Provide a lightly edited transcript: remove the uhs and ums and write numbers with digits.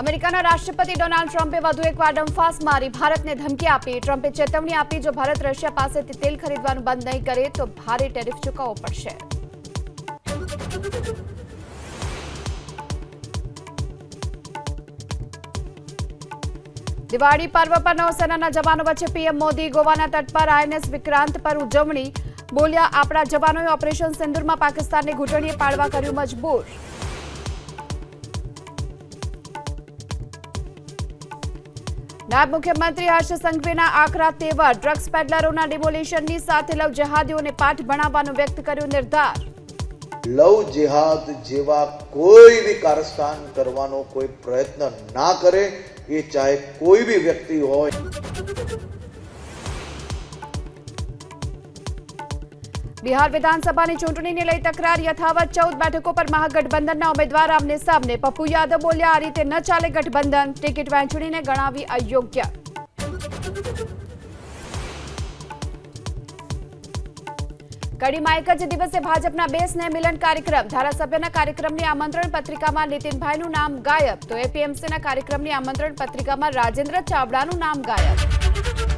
અમેરિકાના રાષ્ટ્રપતિ ડોનાલ્ડ ટ્રમ્પે વધુ એકવાર ડંફાસ મારી ભારતને ધમકી આપી. ટ્રમ્પે ચેતવણી આપી, જો ભારત રશિયા પાસેથી તેલ ખરીદવાનું બંધ નહીં કરે તો ભારે ટેરિફ ચૂકવવો પડશે. દિવાળી પર્વ પર નૌસેનાના જવાનો વચ્ચે પીએમ મોદી. ગોવાના તટ પર આઈએનએસ વિક્રાંત પર ઉજવણી. બોલ્યા, આપણા જવાનોએ ઓપરેશન સિંદૂરમાં પાકિસ્તાનને ઘૂંટણીએ પાડવા કર્યું મજબૂર. નાયબ મુખ્યમંત્રી હર્ષ સંઘવીના આકરા તેવર. ડ્રગ્સ પેડલરોના ડિમોલિશનની સાથે લવ જેહાદીઓને પાઠ ભણાવવાનો વ્યક્ત કર્યો નિર્ધાર. લવ જેહાદ જેવા કોઈ બી કારસ્તાન કરવાનો કોઈ પ્રયત્ન ના કરે, એ ચાહે કોઈ બી વ્યક્તિ હોય. બિહાર વિધાનસભાની ચૂંટણીને લઈ તકરાર યથાવત. 14 બેઠકો પર મહાગઠબંધનના ઉમેદવાર આમને સામને. પપ્પુ યાદવ બોલ્યા, આ રીતે ન ચાલે ગઠબંધન. ટિકિટ વહેંચણીને ગણાવી અયોગ્ય. કડીમાં એક જ દિવસે ભાજપના 2 સ્નેહ મિલન કાર્યક્રમ. ધારાસભ્યના કાર્યક્રમની આમંત્રણ પત્રિકામાં નીતિનભાઈનું નામ ગાયબ, તો એપીએમસીના કાર્યક્રમની આમંત્રણ પત્રિકામાં રાજેન્દ્ર ચાવડાનું નામ ગાયબ.